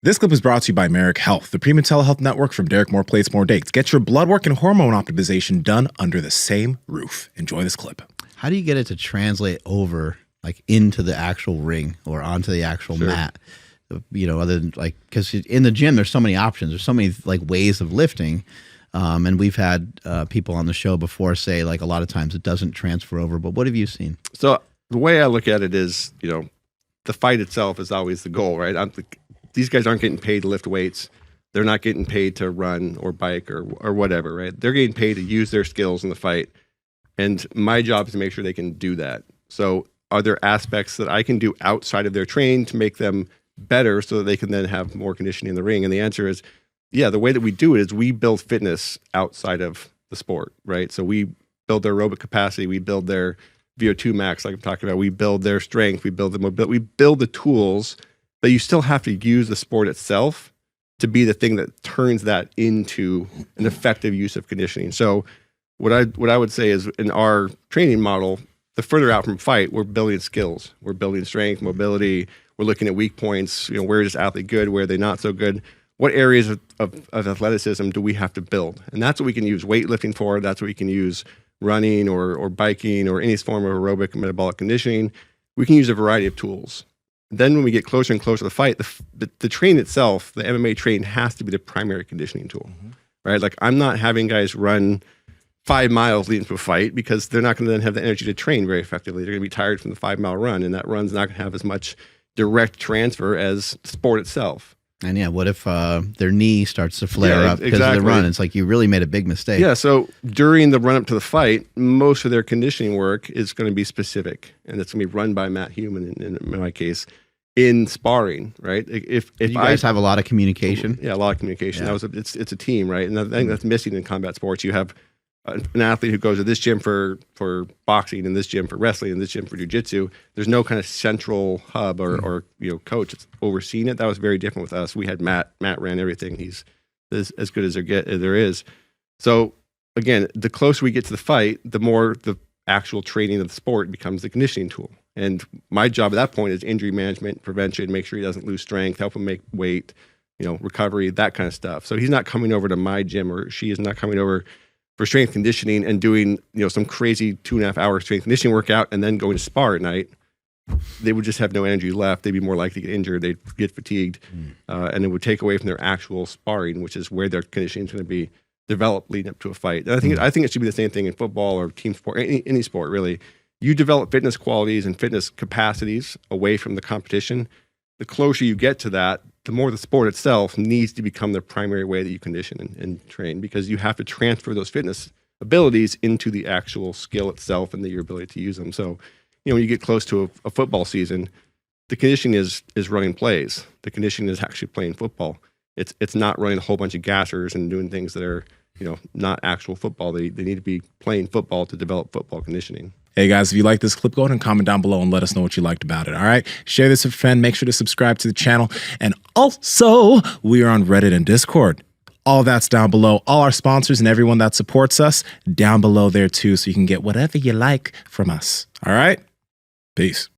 This clip is brought to you by Merrick Health, the premium telehealth network from Derek More Plates, More Dates. Get your blood work and hormone optimization done under the same roof. Enjoy this clip. How do you get it to translate over like into the actual ring or onto the actual mat? You know, other than like, because in the gym, there's so many options. There's so many like ways of lifting. And we've had people on the show before say like a lot of times it doesn't transfer over. But what have you seen? So the way I look at it is, you know, the fight itself is always the goal, right? These guys aren't getting paid to lift weights. They're not getting paid to run or bike or whatever, right? They're getting paid to use their skills in the fight. And my job is to make sure they can do that. So are there aspects that I can do outside of their training to make them better so that they can then have more conditioning in the ring? And the answer is, yeah, the way that we do it is we build fitness outside of the sport, right? So we build their aerobic capacity, we build their VO2 max, like I'm talking about, we build their strength, we build the mobility, we build the tools, but you still have to use the sport itself to be the thing that turns that into an effective use of conditioning. So what I would say is in our training model, the further out from fight, we're building skills. We're building strength, mobility. We're looking at weak points. You know, where is this athlete good? Where are they not so good? What areas of athleticism do we have to build? And that's what we can use weightlifting for. That's what we can use running or biking or any form of aerobic and metabolic conditioning. We can use a variety of tools. Then when we get closer and closer to the fight, the train itself, the MMA train has to be the primary conditioning tool, right? Like I'm not having guys run 5 miles leading to a fight because they're not going to then have the energy to train very effectively. They're going to be tired from the 5-mile run, and that run's not going to have as much direct transfer as sport itself. And yeah, what if their knee starts to flare up because of the run? It's like you really made a big mistake. Yeah, so during the run up to the fight, most of their conditioning work is going to be specific, and it's going to be run by Matt Human in my case in sparring, right? If you guys have a lot of communication, a lot of communication. Yeah. It's a team, right? And I think that's missing in combat sports. You have an athlete who goes to this gym for boxing, and this gym for wrestling, and this gym for jiu-jitsu. There's no kind of central hub or you know coach that's overseeing it. That was very different with us. We had Matt. Matt ran everything. He's as good as there is. So again, the closer we get to the fight, the more the actual training of the sport becomes the conditioning tool. And my job at that point is injury management, prevention, make sure he doesn't lose strength, help him make weight, you know, recovery, that kind of stuff. So he's not coming over to my gym, or she is not coming over for strength conditioning and doing, you know, some crazy 2.5-hour strength conditioning workout and then going to spar at night. They would just have no energy left. They'd be more likely to get injured. They'd get fatigued, and it would take away from their actual sparring, which is where their conditioning is going to be developed leading up to a fight. And I think it should be the same thing in football or team sport, any sport really. You develop fitness qualities and fitness capacities away from the competition. The closer you get to that, the more the sport itself needs to become the primary way that you condition and train, because you have to transfer those fitness abilities into the actual skill itself and your ability to use them. So, you know, when you get close to a football season, the conditioning is running plays. The conditioning is actually playing football. It's not running a whole bunch of gassers and doing things that are, you know, not actual football. They need to be playing football to develop football conditioning. Hey guys, if you like this clip, go ahead and comment down below and let us know what you liked about it, all right? Share this with a friend. Make sure to subscribe to the channel. And also, we are on Reddit and Discord. All that's down below. All our sponsors and everyone that supports us down below there too, so you can get whatever you like from us, all right? Peace.